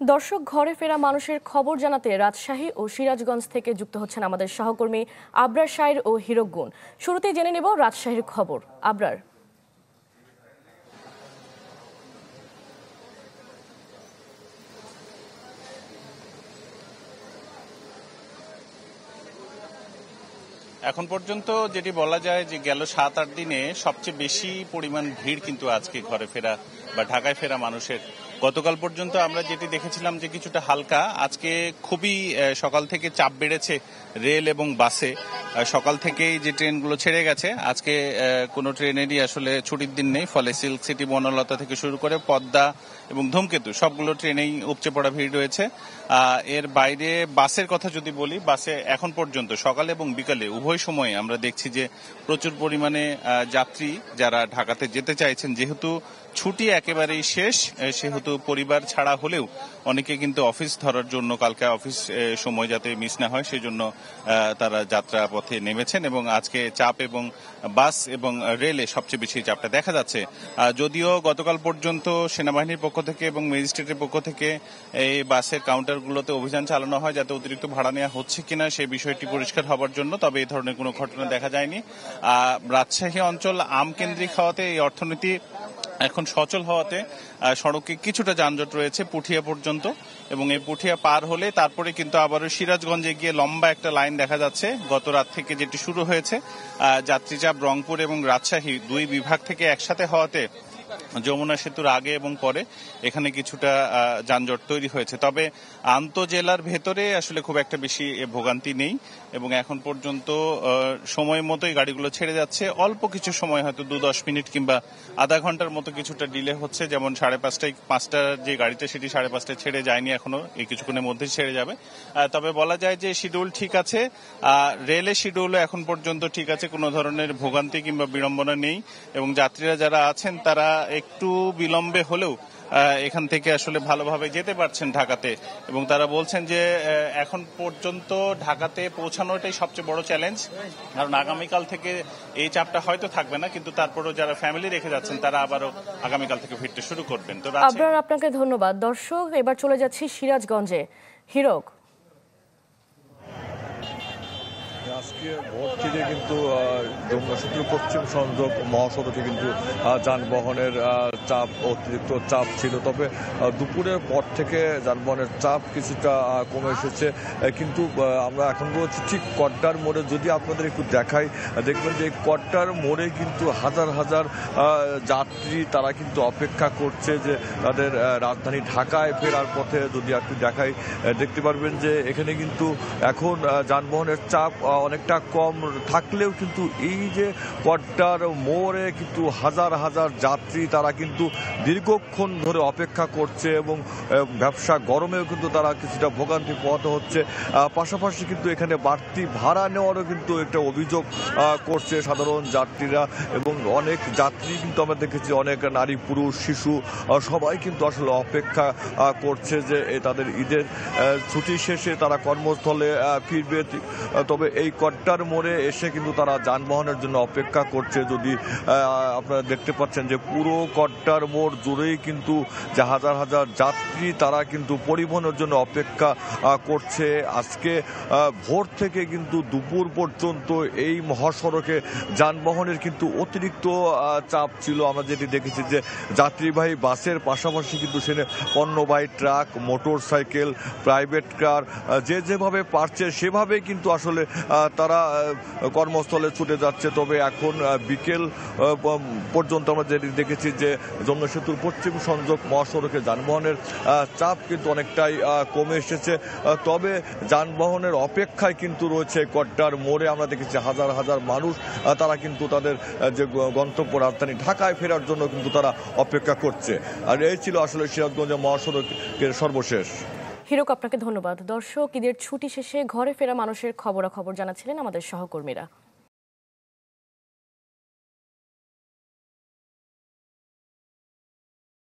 দর্শক, ঘরে ফেরা মানুষের খবর জানাতে রাজশাহী ও সিরাজগঞ্জ থেকে যুক্ত হচ্ছেন আমাদের সহকর্মী আবরার শাইর ও হীরক গুণ। শুরুতেই জেনে নেব রাজশাহীর খবর। আবরার। এখন পর্যন্ত যেটি বলা যায় যে গেল 7-8 দিনে সবচেয়ে বেশি পরিমাণ ভিড় কিন্তু আজকে ঘরে ফেরা বা ঢাকায় ফেরা মানুষের। গতকাল পর্যন্ত আমরা যেটি দেখেছিলাম যে কিছুটা হালকা, আজকে খুবই সকাল থেকে চাপ বেড়েছে রেল এবং বাসে। সকাল থেকেই যে ট্রেনগুলো ছেড়ে গেছে, আজকে কোনো ট্রেনেরই আসলে ছুটির দিন নেই, ফলে সিল্ক সিটি, বনলতা থেকে শুরু করে পদ্মা এবং ধূমকেতু সবগুলো ট্রেনেই উপচে পড়া ভিড় রয়েছে। এর বাইরে বাসের কথা যদি বলি, বাসে এখন পর্যন্ত সকালে এবং বিকালে উভয় সময়ে আমরা দেখছি যে প্রচুর পরিমাণে যাত্রী যারা ঢাকাতে যেতে চাইছেন, যেহেতু ছুটি একেবারেই শেষ সেহেতু পরিবার ছাড়া হলেও অনেকে কিন্তু অফিস ধরার জন্য কালকে অফিস সময় যাতে মিস না হয় সেই জন্য তারা যাত্রা পথে নেমেছেন এবং আজকে চাপ এবং বাস এবং রেলে সবচেয়ে বেশি চাপটা দেখা যাচ্ছে। যদিও গতকাল পর্যন্ত সেনাবাহিনীর পক্ষ থেকে এবং ম্যাজিস্ট্রেটের পক্ষ থেকে এই বাসের কাউন্টারগুলোতে অভিযান চালানো হয় যাতে অতিরিক্ত ভাড়া নেওয়া হচ্ছে কিনা সেই বিষয়টি পরিষ্কার হবার জন্য, তবে এই ধরনের কোনো ঘটনা দেখা যায়নি। রাজশাহী অঞ্চল আমকেন্দ্রিক হওয়াতে এই অর্থনীতি এখন সচল হওয়াতে সড়কে কিছুটা যানজট রয়েছে পুঠিয়া পর্যন্ত, এবং এই পুঠিয়া পার হলে তারপরে কিন্তু আবারও সিরাজগঞ্জে গিয়ে লম্বা একটা লাইন দেখা যাচ্ছে। গত রাত থেকে যেটি শুরু হয়েছে, যাত্রীচাপ রংপুর এবং রাজশাহী দুই বিভাগ থেকে একসাথে হওয়াতে যমুনা সেতুর আগে এবং পরে এখানে কিছুটা যানজট তৈরি হয়েছে। তবে আন্তজেলার ভেতরে আসলে খুব একটা বেশি ভোগান্তি নেই এবং এখন পর্যন্ত সময় মতোই গাড়িগুলো ছেড়ে যাচ্ছে। অল্প কিছু সময়, হয়তো 2-10 মিনিট কিংবা আধা ঘন্টার মতো কিছুটা ডিলে হচ্ছে, যেমন 5:30টার যে গাড়িটা সেটি 5:30টায় ছেড়ে যায়নি এখনো, এই কিছুক্ষণের মধ্যেই ছেড়ে যাবে। তবে বলা যায় যে শিডিউল ঠিক আছে, রেলের শিডিউলও এখন পর্যন্ত ঠিক আছে, কোনো ধরনের ভোগান্তি কিংবা বিড়ম্বনা নেই এবং যাত্রীরা যারা আছেন তারা একটু বিলম্বে হলেও এখান থেকে আসলে ভালোভাবে যেতে পারছেন ঢাকাতে, এবং তারা বলছেন যে এখন পর্যন্ত ঢাকাতে পৌঁছানোটাই সবচেয়ে বড় চ্যালেঞ্জ, কারণ আগামীকাল থেকে এই চাপটা হয়তো থাকবে না, কিন্তু তারপরেও যারা ফ্যামিলি রেখে যাচ্ছেন তারা আবারও আগামীকাল থেকে ফিরতে শুরু করবেন। তো আপনাকে ধন্যবাদ। দর্শক, এবার চলে যাচ্ছি সিরাজগঞ্জে। হীরক। আজকে ভোর থেকে কিন্তু যমুনা সেতু পশ্চিম সংযোগ মহাসড়কে কিন্তু যানবাহনের চাপ, অতিরিক্ত চাপ ছিল, তবে দুপুরের পর থেকে যানবাহনের চাপ কিছুটা কমে এসেছে। কিন্তু আমরা এখন বলছি ঠিক কড্ডার মোড়ে, যদি আপনাদের একটু দেখাই, দেখবেন যে কড্ডার মোড়ে কিন্তু হাজার হাজার যাত্রী তারা কিন্তু অপেক্ষা করছে যে তাদের রাজধানী ঢাকায় ফেরার পথে। যদি একটু দেখাই, দেখতে পারবেন যে এখানে কিন্তু এখন যানবাহনের চাপ অনেকটা কম থাকলেও কিন্তু এই যে কড্ডার মোড়ে কিন্তু হাজার হাজার যাত্রী তারা কিন্তু দীর্ঘক্ষণ ধরে অপেক্ষা করছে এবং ব্যবসা গরমেও কিন্তু তারা কিছুটা ভোগান্তি পোহাতে হচ্ছে। পাশাপাশি কিন্তু এখানে বাড়তি ভাড়া নেওয়ারও কিন্তু একটা অভিযোগ করছে সাধারণ যাত্রীরা, এবং অনেক যাত্রী কিন্তু আমরা দেখেছি, অনেক নারী পুরুষ শিশু সবাই কিন্তু আসলে অপেক্ষা করছে যে তাদের ঈদের ছুটি শেষে তারা কর্মস্থলে ফিরবে। তবে এই কড্ডার মোড়ে এসে কিন্তু তারা যানবাহনের জন্য অপেক্ষা করছে। যদি আপনারা দেখতে পাচ্ছেন যে পুরো কড্ডার মোড় জুড়েই কিন্তু যে হাজার হাজার যাত্রী তারা কিন্তু পরিবহনের জন্য অপেক্ষা করছে। আজকে ভোর থেকে কিন্তু দুপুর পর্যন্ত এই মহাসড়কে যানবাহনের কিন্তু অতিরিক্ত চাপ ছিল। আমরা যেটি দেখেছি যে যাত্রীবাহী বাসের পাশাপাশি কিন্তু সেখানে পণ্যবাহী truck, motor cycle, private car, যে যেভাবে পারছে সেভাবে কিন্তু আসলে তারা কর্মস্থলে ছুটে যাচ্ছে। তবে এখন বিকেল পর্যন্ত আমরা যেটি দেখেছি যে যমুনা সেতুর পশ্চিম সংযোগ মহাসড়কে যানবাহনের চাপ কিন্তু অনেকটাই কমে এসেছে। তবে যানবাহনের অপেক্ষায় কিন্তু রয়েছে কড্ডার মোড়ে। আমরা দেখেছি হাজার হাজার মানুষ তারা কিন্তু তাদের যে গন্তব্য রাজধানী ঢাকায় ফেরার জন্য কিন্তু তারা অপেক্ষা করছে। আর এই ছিল আসলে সিরাজগঞ্জ মহাসড়কের সর্বশেষ। হীরক, আপনাকে ধন্যবাদ। দর্শক, ঈদের ছুটি শেষে ঘরে ফেরা মানুষের খবরাখবর জানাচ্ছিলেন আমাদের সহকর্মীরা।